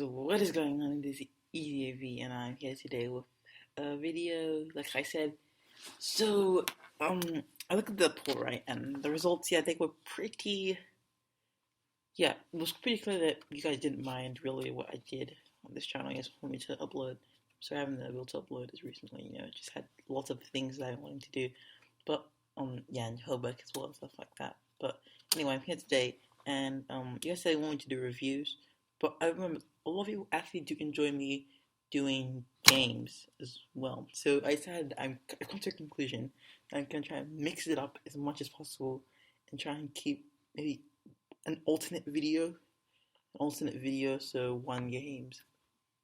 what is going on in this EAV? And I'm here today with a video, like I said. So, um, I looked at the poll, right, and the results, yeah, I think were pretty, yeah, it was pretty clear that you guys didn't mind really what I did on this channel, I guess, for me to upload. So I haven't been able to upload as recently, just had lots of things that I wanted to do, but, yeah, and homework as well, and stuff like that. But anyway, I'm here today, and, you guys said I wanted to do reviews, but I remember a lot of you actually do enjoy me doing games as well. So I decided I've come to a conclusion. I'm gonna try and mix it up as much as possible and try and keep maybe an alternate video. So one games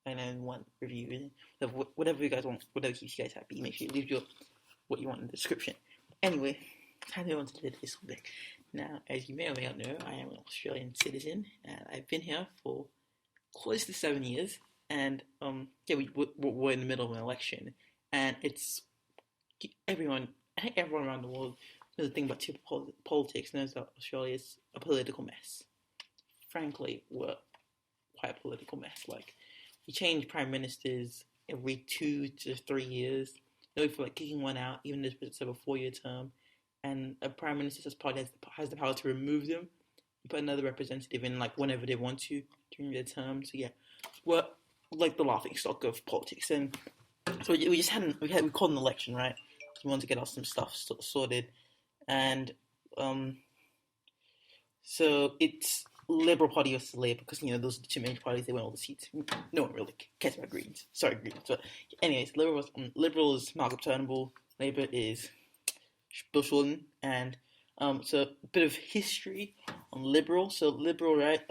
and then one review. So whatever you guys want, whatever keeps you guys happy. Make sure you leave what you want in the description. Anyway, time to go on to this topic. Now, as you may or may not know, I am an Australian citizen, and I've been here for close to 7 years. And yeah, we're in the middle of an election, and it's everyone. I think everyone around the world knows the thing about politics, knows that Australia is a political mess. Frankly, we're quite a political mess. Like, we change prime ministers every 2 to 3 years. No, we feel like kicking one out, even if it's a 4-year term, and a prime minister's party has the power to remove them, put another representative in, like, whenever they want to during their term. So yeah, we're like the laughing stock of politics. And so we just we called an election, right? We wanted to get us some stuff sorted, and so it's Liberal Party versus Labour, because those are the two main parties. They win all the seats. No one really cares about Greens. Sorry, Greens. But anyways, Liberal is Malcolm Turnbull. Labour is Bill Shorten. And so a bit of history on Liberal. So Liberal, right?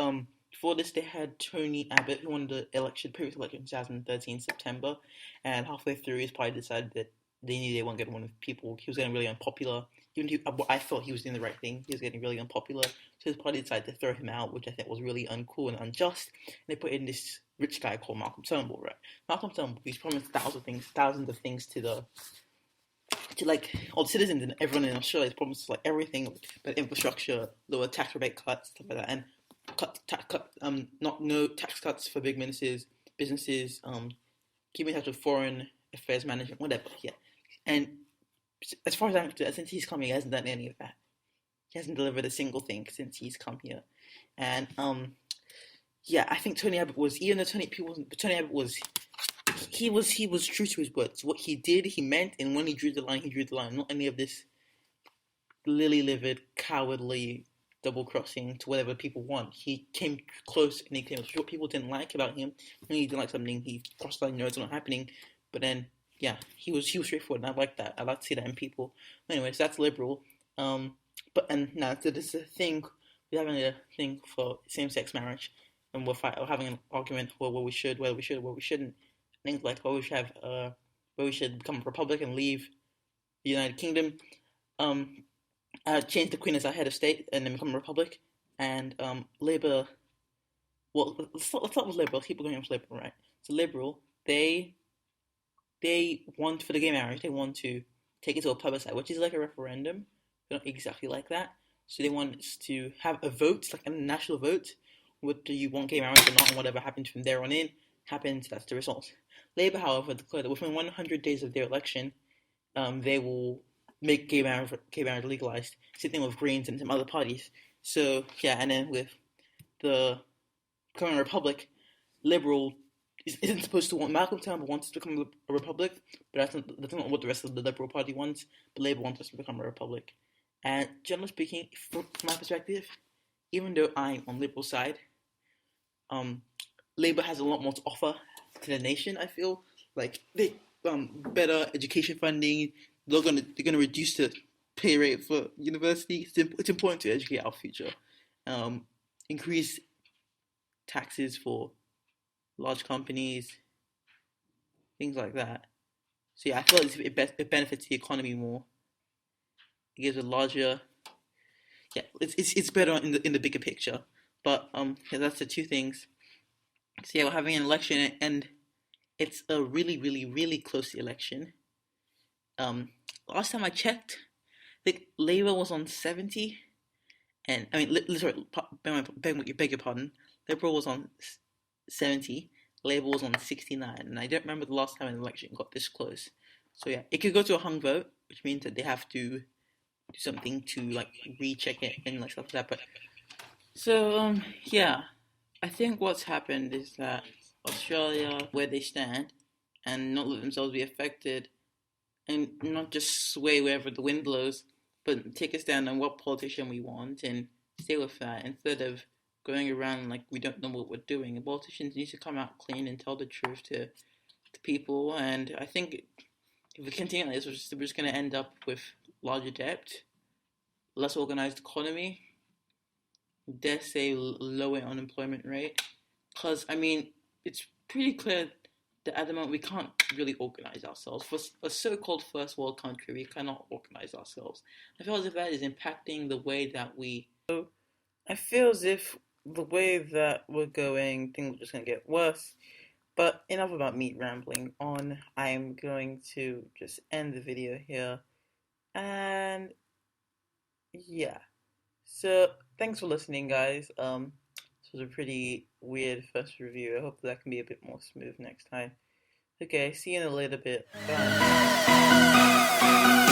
Before this, they had Tony Abbott, who won the previous election in 2013 September, and halfway through, his party decided that they knew they weren't going to win with people. He was getting really unpopular. Even I thought he was doing the right thing. He was getting really unpopular, so his party decided to throw him out, which I think was really uncool and unjust. And they put in this rich guy called Malcolm Turnbull, right? Malcolm Turnbull, he's promised thousands of things to like all the citizens and everyone in Australia. He's promised like everything, but infrastructure, lower tax rebate cuts, stuff like that, and no tax cuts for big businesses, keeping in touch with foreign affairs management, whatever. Yeah, and as far as I'm concerned, since he's come here, he hasn't done any of that. He hasn't delivered a single thing since he's come here, and yeah, I think Tony Abbott was, even though Tony Abbott was, he was true to his words. What he did, he meant, and when he drew the line, he drew the line. Not any of this lily-livered, cowardly double-crossing to whatever people want. He came close, and he came what people didn't like about him. When he didn't like something, he crossed the line. No, it's not happening. But then, yeah, he was straightforward, and I like that. I like to see that in people. Anyways, that's Liberal. And now, so this is a thing. We're having a thing for same-sex marriage, and we're having an argument for whether we should, whether we shouldn't. Things like where we should become a republic and leave the United Kingdom. Change the Queen as our head of state and then become a republic. And Labour. Well, let's start with Liberal. Let's keep going with Liberal, right? So Liberal, they want, for the gay marriage, they want to take it to a plebiscite, which is like a referendum, but not exactly like that. So they want us to have a vote, like a national vote, whether you want gay marriage or not, and whatever happens from there on in happens. That's the result. Labour, however, declared that within 100 days of their election, they will make gay marriage legalized. Same thing with Greens and some other parties. So yeah, and then with the current republic, Liberal isn't supposed to want. Malcolm Turnbull wants to become a republic, but that's not what the rest of the Liberal Party wants. But Labour wants us to become a republic. And generally speaking, from my perspective, even though I'm on Liberal side, Labour has a lot more to offer to the nation. I feel like they better education funding. They're gonna reduce the pay rate for university. It's important to educate our future. Increase taxes for large companies, things like that. So yeah, I feel like it benefits the economy more. It gives a larger, yeah, it's better in the bigger picture. But yeah, that's the two things. So yeah, we're having an election, and it's a really, really, really close election. Last time I checked, I think Labour was on 70, and I mean, sorry, beg your pardon. Liberal was on 70, Labour was on 69, and I don't remember the last time an election got this close. So yeah, it could go to a hung vote, which means that they have to do something to like recheck it and like stuff like that. But so yeah, I think what's happened is that Australia, where they stand, and not let themselves be affected, and not just sway wherever the wind blows, but take a stand on what politician we want and stay with that instead of going around like we don't know what we're doing. And politicians need to come out clean and tell the truth to people. And I think if we continue like this, we're just going to end up with larger debt, less organized economy, dare say lower unemployment rate. Because, I mean, it's pretty clear that at the moment we can't really organize ourselves. For a so-called first world country, we cannot organize ourselves. I feel as if that is impacting the way that we... I feel as if the way that we're going, things are just going to get worse. But enough about me rambling on. I'm going to just end the video here. And yeah. So thanks for listening, guys. This was a pretty weird first review. I hope that can be a bit more smooth next time. Okay, see you in a little bit. Bye.